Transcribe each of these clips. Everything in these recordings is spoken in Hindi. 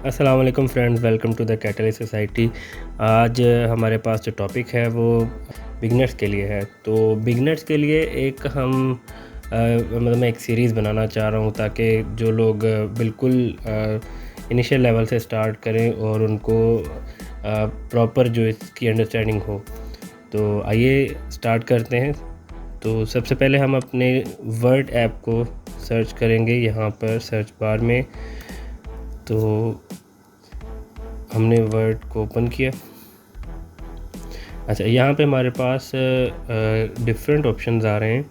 अस्सलाम वालेकुम friends, welcome to the catalyst society. आज हमारे पास जो टॉपिक है वो बिगनर्स के लिए है। तो बिगनर्स के लिए एक हम मतलब मैं एक सीरीज़ बनाना चाह रहा हूँ ताकि जो लोग बिल्कुल इनिशियल लेवल से स्टार्ट करें और उनको प्रॉपर जो इसकी अंडरस्टैंडिंग हो। तो आइए स्टार्ट करते हैं। तो सबसे पहले हम अपने वर्ड ऐप को सर्च करेंगे यहाँ पर सर्च बार में। तो हमने वर्ड को ओपन किया। अच्छा, यहाँ पे हमारे पास डिफरेंट ऑप्शंस आ रहे हैं।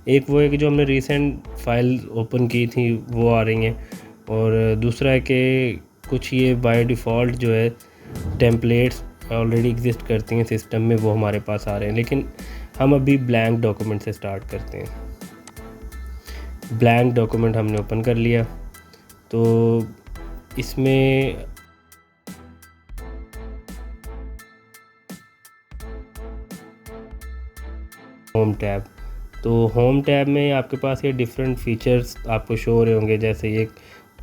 एक वो है कि जो हमने रीसेंट फाइल ओपन की थी वो आ रही हैं, और दूसरा है कि कुछ ये बाय डिफ़ॉल्ट जो है टेम्पलेट्स ऑलरेडी एग्जिस्ट करती हैं सिस्टम में, वो हमारे पास आ रहे हैं। लेकिन हम अभी ब्लैंक डॉक्यूमेंट से स्टार्ट करते हैं। ब्लैंक डॉक्यूमेंट हमने ओपन कर लिया। तो इसमें होम टैब, तो होम टैब में आपके पास ये डिफरेंट फीचर्स आपको शो हो रहे होंगे, जैसे ये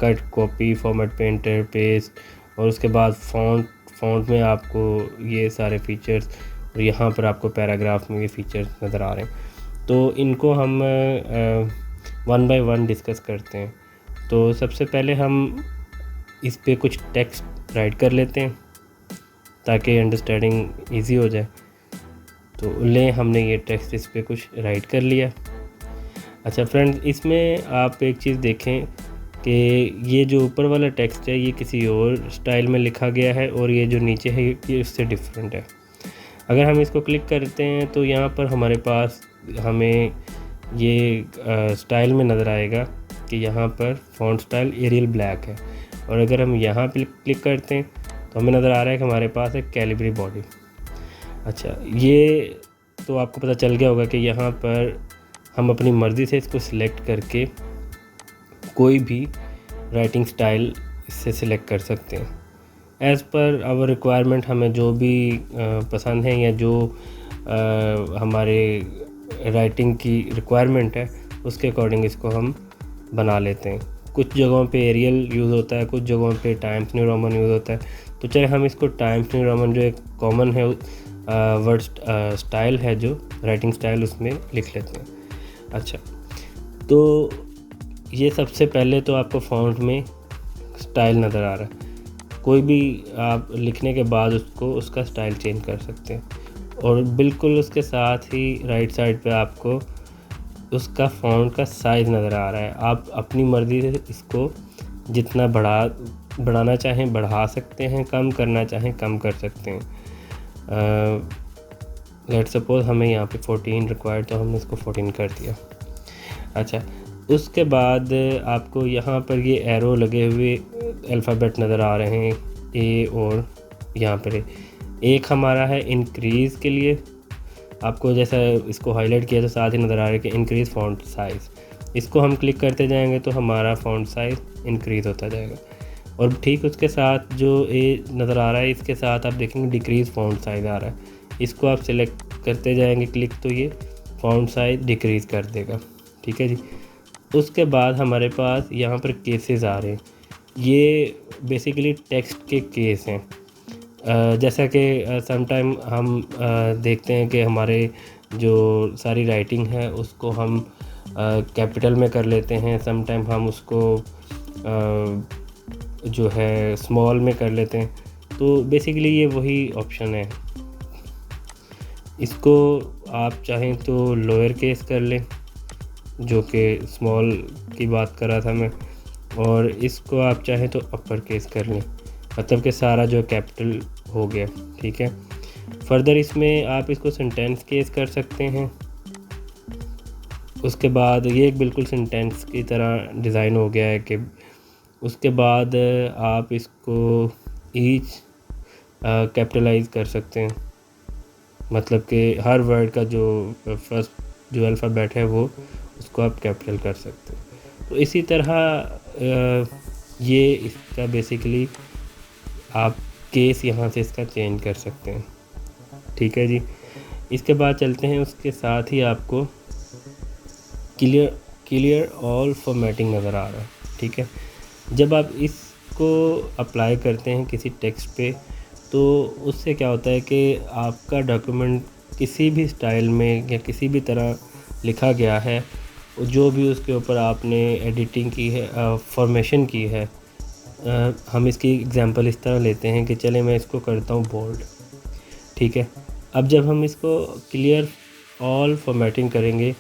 cut, copy, format, painter, paste, और उसके बाद फ़ॉन्ट में आपको ये सारे फीचर्स, और यहाँ पर आपको पैराग्राफ में ये फीचर्स नज़र आ रहे हैं। तो इनको हम वन बाय वन डिस्कस करते हैं। तो सबसे पहले हम इस पे कुछ टेक्स्ट राइट कर लेते हैं ताकि अंडरस्टैंडिंग ईजी हो जाए। तो हमने ये टेक्स्ट इस पे कुछ राइट कर लिया। अच्छा फ्रेंड्स, इसमें आप एक चीज़ देखें कि ये जो ऊपर वाला टेक्स्ट है ये किसी और स्टाइल में लिखा गया है, और ये जो नीचे है ये उससे डिफरेंट है। अगर हम इसको क्लिक करते हैं तो यहाँ पर हमारे पास हमें ये स्टाइल में नज़र आएगा कि यहाँ पर फ़ॉन्ट स्टाइल एरियल ब्लैक है, और अगर हम यहाँ पर क्लिक करते हैं तो हमें नज़र आ रहा है कि हमारे पास है कैलिबरी बॉडी। अच्छा, ये तो आपको पता चल गया होगा कि यहाँ पर हम अपनी मर्ज़ी से इसको सिलेक्ट करके कोई भी राइटिंग स्टाइल इससे सिलेक्ट कर सकते हैं। एज़ पर आवर रिक्वायरमेंट, हमें जो भी पसंद है या जो हमारे राइटिंग की रिक्वायरमेंट है उसके अकॉर्डिंग इसको हम बना लेते हैं। कुछ जगहों पे एरियल यूज़ होता है, कुछ जगहों पे टाइम्स न्यू रोमन यूज़ होता है। तो चलिए हम इसको टाइम्स न्यू रोमन जो एक कॉमन है वर्ड स्टाइल है, जो राइटिंग स्टाइल, उसमें लिख लेते हैं। अच्छा, तो ये सबसे पहले तो आपको फ़ॉन्ट में स्टाइल नज़र आ रहा है। कोई भी आप लिखने के बाद उसका स्टाइल चेंज कर सकते हैं, और बिल्कुल उसके साथ ही राइट साइड पे आपको उसका फ़ॉन्ट का साइज़ नज़र आ रहा है। आप अपनी मर्ज़ी से इसको जितना बढ़ाना चाहें बढ़ा सकते हैं, कम करना चाहें कम कर सकते हैं। लेट्स सपोज हमें यहाँ पे 14 रिक्वायर्ड, तो हमने इसको 14 कर दिया। अच्छा, उसके बाद आपको यहाँ पर ये एरो लगे हुए अल्फ़ाबेट नज़र आ रहे हैं, ए, और यहाँ पर एक हमारा है इंक्रीज़ के लिए। आपको जैसा इसको हाईलाइट किया तो साथ ही नज़र आ रहा है कि इंक्रीज़ फ़ॉन्ट साइज़। इसको हम क्लिक करते जाएंगे तो हमारा फ़ॉन्ट साइज़ इंक्रीज़ होता जाएगा, और ठीक उसके साथ जो ए नज़र आ रहा है इसके साथ आप देखेंगे डिक्रीज़ फ़ॉन्ट साइज़ आ रहा है। इसको आप सिलेक्ट करते जाएंगे क्लिक, तो ये फ़ॉन्ट साइज़ डिक्रीज़ कर देगा। ठीक है जी। उसके बाद हमारे पास यहाँ पर केसेस आ रहे हैं। ये बेसिकली टेक्स्ट के केस हैं। जैसा कि समटाइम हम देखते हैं कि हमारे जो सारी राइटिंग है उसको हम कैपिटल में कर लेते हैं, समटाइम हम उसको जो है स्मॉल में कर लेते हैं। तो बेसिकली ये वही ऑप्शन है। इसको आप चाहें तो लोअर केस कर लें, जो कि स्मॉल की बात कर रहा था मैं, और इसको आप चाहें तो अपर केस कर लें, मतलब कि सारा जो कैपिटल हो गया। ठीक है। फर्दर इसमें आप इसको सेंटेंस केस कर सकते हैं। उसके बाद ये एक बिल्कुल सेंटेंस की तरह डिज़ाइन हो गया है कि उसके बाद आप इसको ईच कैपिटलाइज कर सकते हैं, मतलब कि हर वर्ड का जो फर्स्ट जो अल्फ़ाबेट है वो उसको आप कैपिटल कर सकते हैं। तो इसी तरह ये इसका बेसिकली आप केस यहाँ से इसका चेंज कर सकते हैं। ठीक है जी। इसके बाद चलते हैं, उसके साथ ही आपको क्लियर ऑल फॉर्मेटिंग नज़र आ रहा है। ठीक है। जब आप इसको अप्लाई करते हैं किसी टेक्स्ट पे, तो उससे क्या होता है कि आपका डॉक्यूमेंट किसी भी स्टाइल में या किसी भी तरह लिखा गया है, जो भी उसके ऊपर आपने एडिटिंग की है, फॉर्मेशन की है, हम इसकी एग्जांपल इस तरह लेते हैं कि चले मैं इसको करता हूँ बोल्ड, ठीक है। अब जब हम इसको क्लियर ऑल फॉर्मेटिंग करेंगे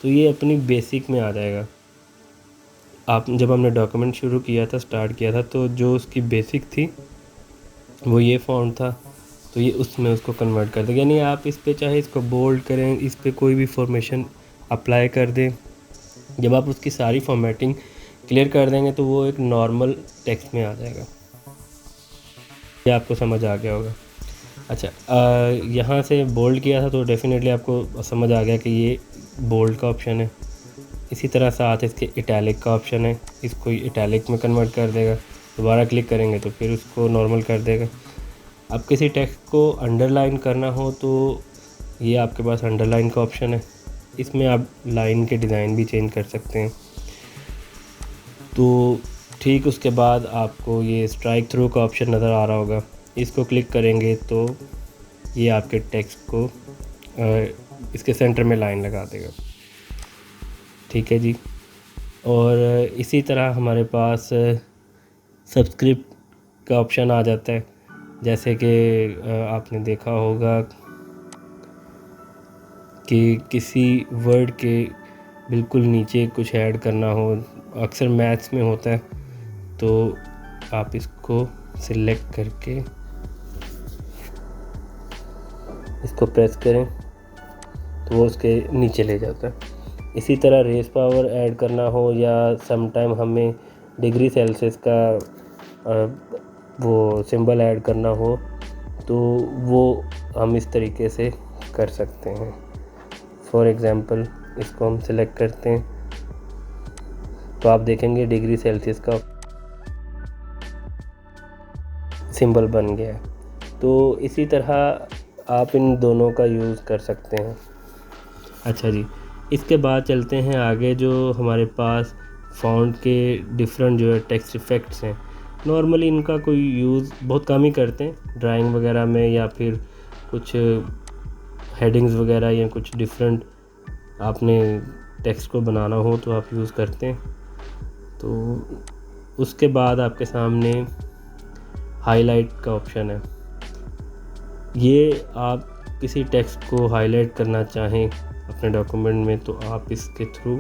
तो ये अपनी बेसिक में आ जाएगा। जब हमने डॉक्यूमेंट शुरू किया था, स्टार्ट किया था, तो जो उसकी बेसिक थी वो ये फ़ॉन्ट था, तो ये उसमें उसको कन्वर्ट कर देगा। यानी आप इस पे चाहे इसको बोल्ड करें, इस पे कोई भी फॉर्मेशन अप्लाई कर दें, जब आप उसकी सारी फॉर्मेटिंग क्लियर कर देंगे तो वो एक नॉर्मल टेक्स्ट में आ जाएगा। ये आपको समझ आ गया होगा। अच्छा, यहाँ से बोल्ड किया था तो डेफिनेटली आपको समझ आ गया कि ये बोल्ड का ऑप्शन है। इसी तरह साथ इसके इटैलिक का ऑप्शन है, इसको इटैलिक में कन्वर्ट कर देगा। दोबारा क्लिक करेंगे तो फिर उसको नॉर्मल कर देगा। अब किसी टेक्स्ट को अंडरलाइन करना हो तो ये आपके पास अंडरलाइन का ऑप्शन है, इसमें आप लाइन के डिज़ाइन भी चेंज कर सकते हैं। तो ठीक उसके बाद आपको ये स्ट्राइक थ्रू का ऑप्शन नज़र आ रहा होगा, इसको क्लिक करेंगे तो ये आपके टेक्स्ट को इसके सेंटर में लाइन लगा देगा, ठीक है जी। और इसी तरह हमारे पास सब्सक्रिप्ट का ऑप्शन आ जाता है, जैसे कि आपने देखा होगा कि किसी वर्ड के बिल्कुल नीचे कुछ ऐड करना हो, अक्सर मैथ्स में होता है, तो आप इसको सिलेक्ट करके इसको प्रेस करें तो वो उसके नीचे ले जाता है। इसी तरह रेस पावर ऐड करना हो या सम टाइम हमें डिग्री सेल्सियस का वो सिंबल ऐड करना हो तो वो हम इस तरीके से कर सकते हैं। फॉर एग्ज़ाम्पल इसको हम सिलेक्ट करते हैं तो आप देखेंगे डिग्री सेल्सियस का सिंबल बन गया है। तो इसी तरह आप इन दोनों का यूज़ कर सकते हैं। अच्छा जी, इसके बाद चलते हैं आगे। जो हमारे पास फ़ॉन्ट के डिफरेंट जो है टेक्स्ट इफ़ेक्ट्स हैं, नॉर्मली इनका कोई यूज़ बहुत कम ही करते हैं ड्राइंग वगैरह में, या फिर कुछ हेडिंग्स वगैरह या कुछ डिफरेंट आपने टेक्स्ट को बनाना हो तो आप यूज़ करते हैं। तो उसके बाद आपके सामने हाईलाइट का ऑप्शन है। ये आप किसी टेक्स्ट को हाईलाइट करना चाहें अपने डॉक्यूमेंट में तो आप इसके थ्रू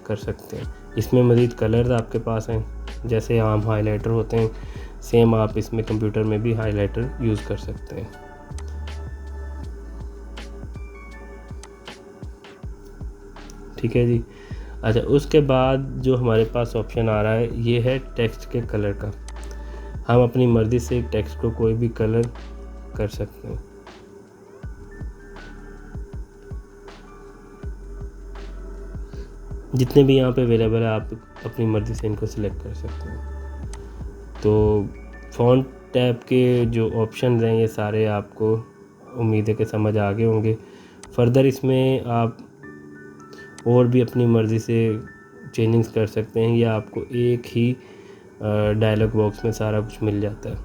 कर सकते हैं। इसमें मज़ीद कलर्स आपके पास हैं, जैसे आम हाइलाइटर होते हैं, सेम आप इसमें कंप्यूटर में भी हाइलाइटर यूज़ कर सकते हैं। ठीक है जी। अच्छा, उसके बाद जो हमारे पास ऑप्शन आ रहा है ये है टेक्स्ट के कलर का। हम अपनी मर्ज़ी से टेक्स्ट को कोई भी कलर कर सकते हैं। जितने भी यहाँ पे अवेलेबल है आप अपनी मर्ज़ी से इनको सिलेक्ट कर सकते हैं। तो फ़ॉन्ट टैब के जो ऑप्शन हैं ये सारे आपको उम्मीद है कि समझ आ गए होंगे। फर्दर इसमें आप और भी अपनी मर्ज़ी से चेंजिंग्स कर सकते हैं, या आपको एक ही डायलॉग बॉक्स में सारा कुछ मिल जाता है।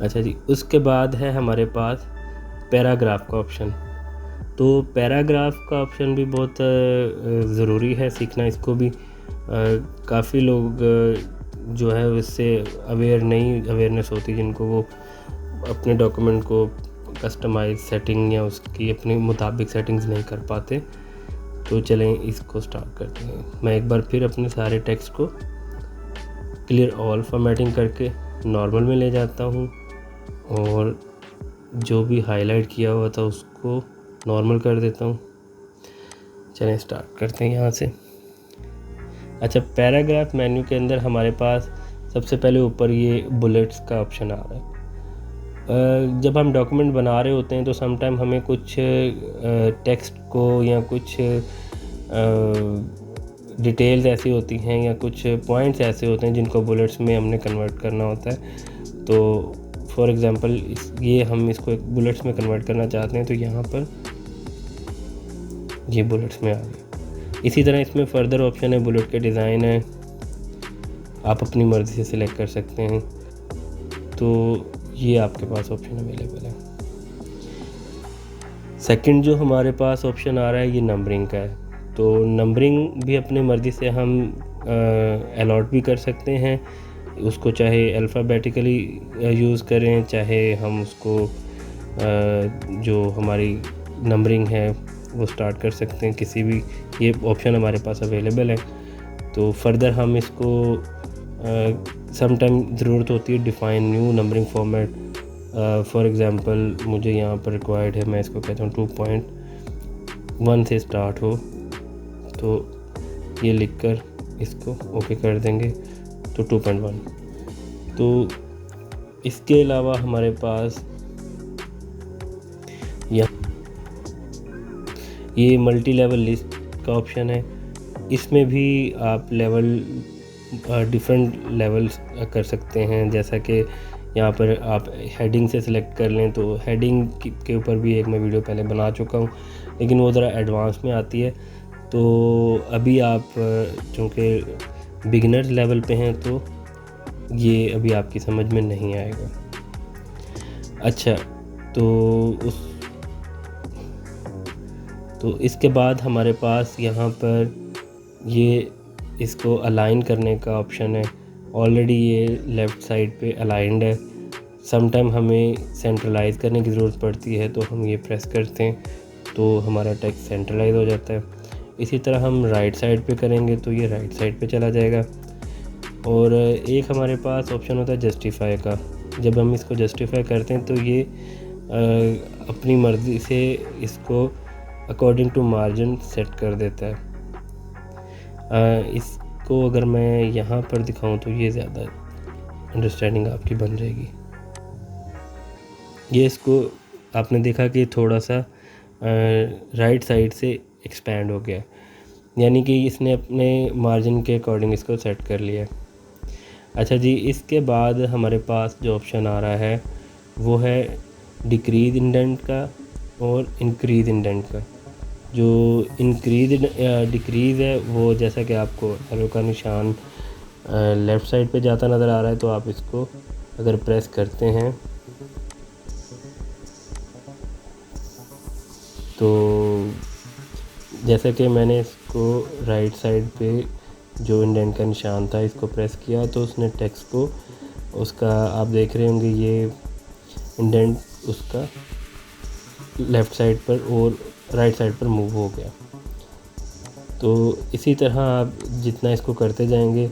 अच्छा जी, उसके बाद है हमारे पास पैराग्राफ का ऑप्शन। तो पैराग्राफ का ऑप्शन भी बहुत ज़रूरी है सीखना। इसको भी काफ़ी लोग जो है उससे अवेयरनेस होती है, जिनको वो अपने डॉक्यूमेंट को कस्टमाइज सेटिंग या उसकी अपने मुताबिक सेटिंग्स नहीं कर पाते। तो चलें इसको स्टार्ट करते हैं। मैं एक बार फिर अपने सारे टेक्स्ट को क्लियर ऑल फॉर्मेटिंग करके नॉर्मल में ले जाता हूँ, और जो भी हाईलाइट किया हुआ था उसको नॉर्मल कर देता हूँ। चलें स्टार्ट करते हैं यहाँ से। अच्छा, पैराग्राफ मेन्यू के अंदर हमारे पास सबसे पहले ऊपर ये बुलेट्स का ऑप्शन आ रहा है। जब हम डॉक्यूमेंट बना रहे होते हैं तो समटाइम हमें कुछ टेक्स्ट को या कुछ डिटेल्स ऐसी होती हैं या कुछ पॉइंट्स ऐसे होते हैं जिनको बुलेट्स में हमने कन्वर्ट करना होता है। तो फॉर एग्ज़ाम्पल ये हम इसको एक बुलेट्स में कन्वर्ट करना चाहते हैं, तो यहाँ पर ये बुलेट्स में आ गया। इसी तरह इसमें फर्दर ऑप्शन है, बुलेट के डिज़ाइन है, आप अपनी मर्ज़ी से सिलेक्ट कर सकते हैं। तो ये आपके पास ऑप्शन अवेलेबल है। सेकंड जो हमारे पास ऑप्शन आ रहा है ये नंबरिंग का है। तो नंबरिंग भी अपनी मर्ज़ी से हम अलॉट भी कर सकते हैं, उसको चाहे अल्फ़ाबेटिकली यूज़ करें, चाहे हम उसको जो हमारी नंबरिंग है वो स्टार्ट कर सकते हैं किसी भी, ये ऑप्शन हमारे पास अवेलेबल है। तो फर्दर हम इसको सम टाइम ज़रूरत होती है define new numbering format. For example मुझे यहाँ पर रिक्वायर्ड है, मैं इसको कहता हूँ 2.1 से स्टार्ट हो, तो ये लिखकर इसको ओके कर देंगे तो 2.1। तो इसके अलावा हमारे पास ये मल्टी लेवल लिस्ट का ऑप्शन है। इसमें भी आप लेवल डिफरेंट लेवल्स कर सकते हैं, जैसा कि यहाँ पर आप हेडिंग से सिलेक्ट कर लें। तो हेडिंग के ऊपर भी एक मैं वीडियो पहले बना चुका हूँ, लेकिन वो ज़रा एडवांस में आती है। तो अभी आप चूँकि बिगिनर्स लेवल पे हैं तो ये अभी आपकी समझ में नहीं आएगा। अच्छा, तो इसके बाद हमारे पास यहाँ पर ये इसको अलाइन करने का ऑप्शन है। ऑलरेडी ये लेफ़्ट साइड पे अलाइंड है। सम टाइम हमें सेंट्रलाइज़ करने की ज़रूरत पड़ती है, तो हम ये प्रेस करते हैं तो हमारा टेक्स्ट सेंट्रलाइज हो जाता है। इसी तरह हम राइट साइड पे करेंगे तो ये राइट साइड पे चला जाएगा। और एक हमारे पास ऑप्शन होता है जस्टिफाई का। जब हम इसको जस्टिफाई करते हैं तो ये अपनी मर्ज़ी से इसको अकॉर्डिंग टू मार्जिन सेट कर देता है। इसको अगर मैं यहाँ पर दिखाऊं तो ये ज़्यादा अंडरस्टैंडिंग आपकी बन जाएगी। ये इसको आपने देखा कि थोड़ा सा राइट साइड से एक्सपैंड हो गया, यानी कि इसने अपने मार्जिन के अकॉर्डिंग इसको सेट कर लिया। अच्छा जी, इसके बाद हमारे पास जो ऑप्शन आ रहा है वो है डिक्रीज इंडेंट का और इंक्रीज इंडेंट का। जो डिक्रीज़ है वो जैसा कि आपको एरो का निशान लेफ़्ट साइड पे जाता नज़र आ रहा है, तो आप इसको अगर प्रेस करते हैं तो जैसे कि मैंने इसको राइट साइड पे जो इंडेंट का निशान था इसको प्रेस किया तो उसने टेक्स्ट को उसका आप देख रहे होंगे ये इंडेंट उसका लेफ़्ट साइड पर और राइट साइड पर मूव हो गया। तो इसी तरह आप जितना इसको करते जाएंगे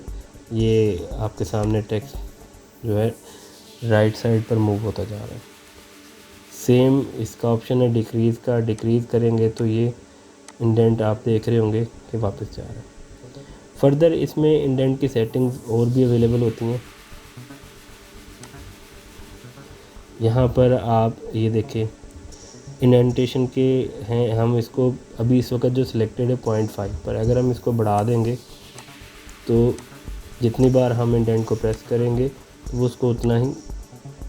ये आपके सामने टेक्स्ट जो है राइट साइड पर मूव होता जा रहा है। सेम इसका ऑप्शन है डिक्रीज़ का। डिक्रीज़ करेंगे तो ये इंडेंट आप देख रहे होंगे कि वापस जा रहा है। फर्दर इसमें इंडेंट की सेटिंग्स और भी अवेलेबल होती हैं। यहाँ पर आप ये देखें इंडेंटेशन के हैं, हम इसको अभी इस वक्त जो सिलेक्टेड है 0.5 पर, अगर हम इसको बढ़ा देंगे तो जितनी बार हम इंडेंट को प्रेस करेंगे तो वो उसको उतना ही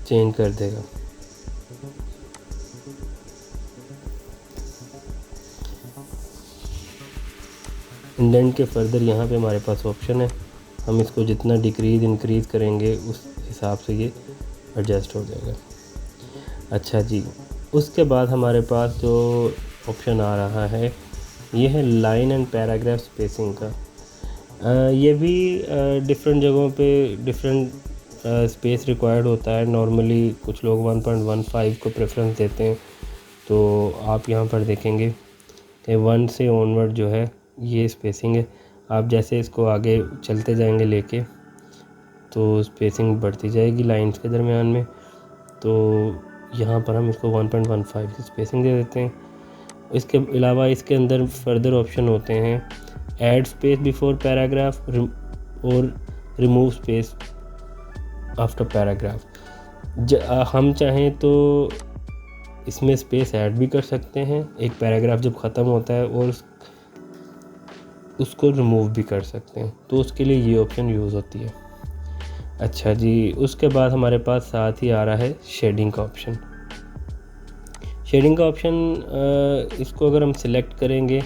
चेंज कर देगा। इंडेंट के फर्दर यहाँ पे हमारे पास ऑप्शन है, हम इसको जितना डिक्रीज़ इंक्रीज़ करेंगे उस हिसाब से ये एडजस्ट हो जाएगा। अच्छा जी, उसके बाद हमारे पास जो ऑप्शन आ रहा है ये है लाइन एंड पैराग्राफ स्पेसिंग का। ये भी डिफरेंट जगहों पे डिफरेंट स्पेस रिक्वायर्ड होता है। नॉर्मली कुछ लोग 1.15 को प्रेफरेंस देते हैं, तो आप यहाँ पर देखेंगे कि 1 से ऑनवर्ड जो है ये स्पेसिंग है। आप जैसे इसको आगे चलते जाएंगे लेके तो स्पेसिंग बढ़ती जाएगी लाइंस के दरमियान में। तो यहाँ पर हम इसको 1.15 की स्पेसिंग दे देते हैं। इसके अलावा इसके अंदर फर्दर ऑप्शन होते हैं ऐड स्पेस बिफोर पैराग्राफ और रिमूव स्पेस आफ्टर पैराग्राफ। हम चाहें तो इसमें स्पेस ऐड भी कर सकते हैं एक पैराग्राफ जब ख़त्म होता है, और उसको रिमूव भी कर सकते हैं, तो उसके लिए ये ऑप्शन यूज़ होती है। अच्छा जी, उसके बाद हमारे पास साथ ही आ रहा है शेडिंग का ऑप्शन। शेडिंग का ऑप्शन इसको अगर हम सिलेक्ट करेंगे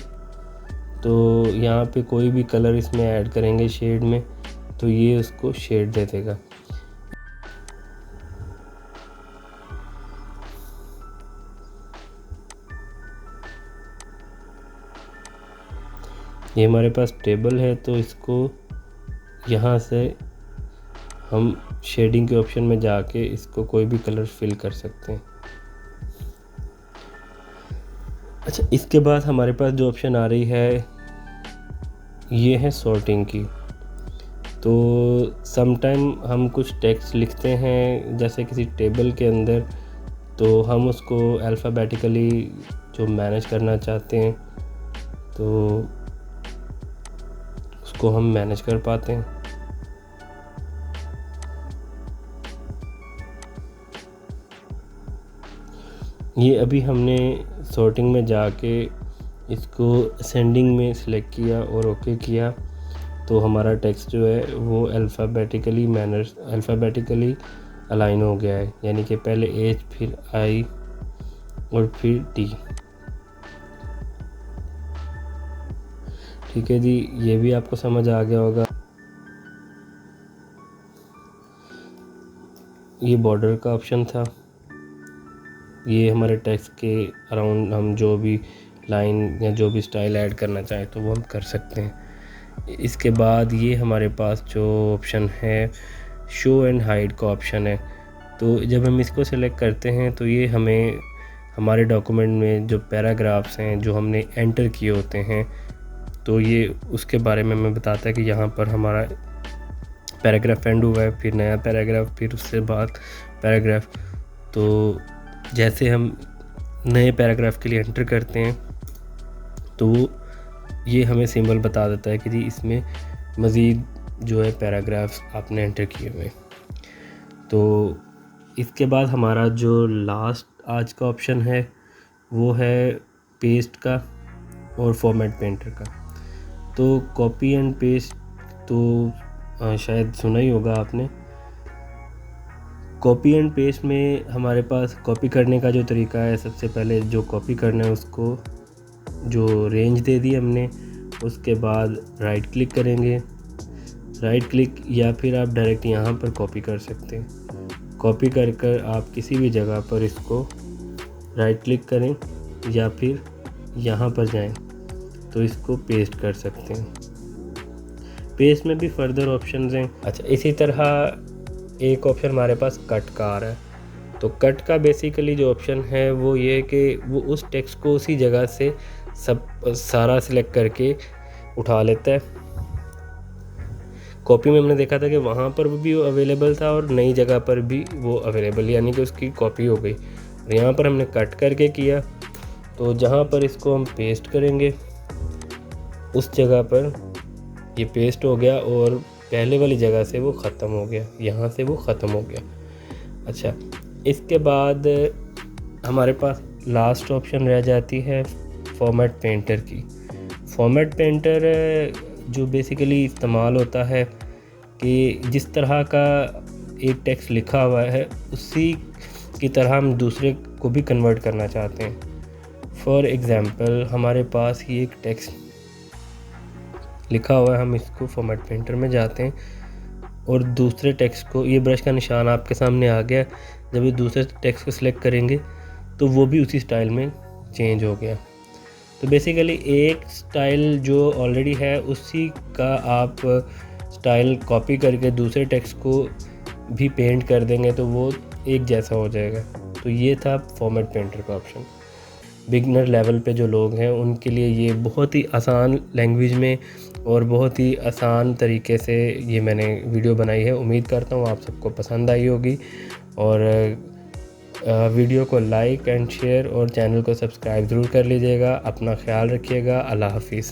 तो यहाँ पे कोई भी कलर इसमें ऐड करेंगे शेड में तो ये उसको शेड दे देगा। ये हमारे पास टेबल है, तो इसको यहाँ से हम शेडिंग के ऑप्शन में जाके इसको कोई भी कलर फिल कर सकते हैं। अच्छा, इसके बाद हमारे पास जो ऑप्शन आ रही है ये है सॉर्टिंग की। तो समटाइम हम कुछ टेक्स्ट लिखते हैं जैसे किसी टेबल के अंदर, तो हम उसको अल्फ़ाबेटिकली जो मैनेज करना चाहते हैं तो उसको हम मैनेज कर पाते हैं। ये अभी हमने सॉर्टिंग में जाके इसको असेंडिंग में सिलेक्ट किया और ओके किया, तो हमारा टेक्स्ट जो है वो अल्फ़ाबेटिकली अलाइन हो गया है, यानी कि पहले एच, फिर आई और फिर टी। ठीक है जी, ये भी आपको समझ आ गया होगा। ये बॉर्डर का ऑप्शन था। ये हमारे टेक्स्ट के अराउंड हम जो भी लाइन या जो भी स्टाइल ऐड करना चाहें तो वो हम कर सकते हैं। इसके बाद ये हमारे पास जो ऑप्शन है शो एंड हाइड का ऑप्शन है। तो जब हम इसको सेलेक्ट करते हैं तो ये हमें हमारे डॉक्यूमेंट में जो पैराग्राफ्स हैं जो हमने एंटर किए होते हैं, तो ये उसके बारे में हमें बताता है कि यहाँ पर हमारा पैराग्राफ एंड हुआ है, फिर नया पैराग्राफ, फिर उससे बाद पैराग्राफ। तो जैसे हम नए पैराग्राफ के लिए एंटर करते हैं तो ये हमें सिंबल बता देता है कि जी इसमें मज़ीद जो है पैराग्राफ्स आपने एंटर किए हुए। तो इसके बाद हमारा जो लास्ट आज का ऑप्शन है वो है पेस्ट का और फॉर्मेट पेंटर का। तो कॉपी एंड पेस्ट तो शायद सुना ही होगा आपने। कॉपी एंड पेस्ट में हमारे पास कॉपी करने का जो तरीका है, सबसे पहले जो कॉपी करना है उसको जो रेंज दे दी हमने, उसके बाद राइट क्लिक करेंगे, राइट क्लिक या फिर आप डायरेक्ट यहाँ पर कॉपी कर सकते हैं। कॉपी कर कर आप किसी भी जगह पर इसको राइट क्लिक करें या फिर यहाँ पर जाएं तो इसको पेस्ट कर सकते हैं। पेस्ट में भी फर्दर ऑप्शंस हैं। अच्छा, इसी तरह एक ऑप्शन हमारे पास कट का आ रहा है। तो कट का बेसिकली जो ऑप्शन है वो ये है कि वो उस टेक्स्ट को उसी जगह से सारा सिलेक्ट करके उठा लेता है। कॉपी में हमने देखा था कि वहाँ पर भी वो अवेलेबल था और नई जगह पर भी वो अवेलेबल, यानी कि उसकी कॉपी हो गई। और यहाँ पर हमने कट करके किया, तो जहाँ पर इसको हम पेस्ट करेंगे उस जगह पर ये पेस्ट हो गया और पहले वाली जगह से वो ख़त्म हो गया, यहाँ से वो ख़त्म हो गया। अच्छा, इसके बाद हमारे पास लास्ट ऑप्शन रह जाती है फॉर्मेट पेंटर की। फॉर्मेट पेंटर जो बेसिकली इस्तेमाल होता है कि जिस तरह का एक टेक्स्ट लिखा हुआ है उसी की तरह हम दूसरे को भी कन्वर्ट करना चाहते हैं। फॉर एग्ज़ाम्पल हमारे पास ही एक टेक्स्ट लिखा हुआ है, हम इसको फॉर्मेट पेंटर में जाते हैं और दूसरे टेक्स्ट को, ये ब्रश का निशान आपके सामने आ गया, जब ये दूसरे टेक्स्ट को सिलेक्ट करेंगे तो वो भी उसी स्टाइल में चेंज हो गया। तो बेसिकली एक स्टाइल जो ऑलरेडी है उसी का आप स्टाइल कॉपी करके दूसरे टेक्स्ट को भी पेंट कर देंगे तो वो एक जैसा हो जाएगा। तो ये था फॉर्मेट पेंटर का ऑप्शन। बिगनर लेवल पे जो लोग हैं उनके लिए ये बहुत ही आसान लैंग्वेज में और बहुत ही आसान तरीके से ये मैंने वीडियो बनाई है। उम्मीद करता हूँ आप सबको पसंद आई होगी और वीडियो को लाइक एंड शेयर और चैनल को सब्सक्राइब ज़रूर कर लीजिएगा। अपना ख्याल रखिएगा। अल्लाह हाफिज़।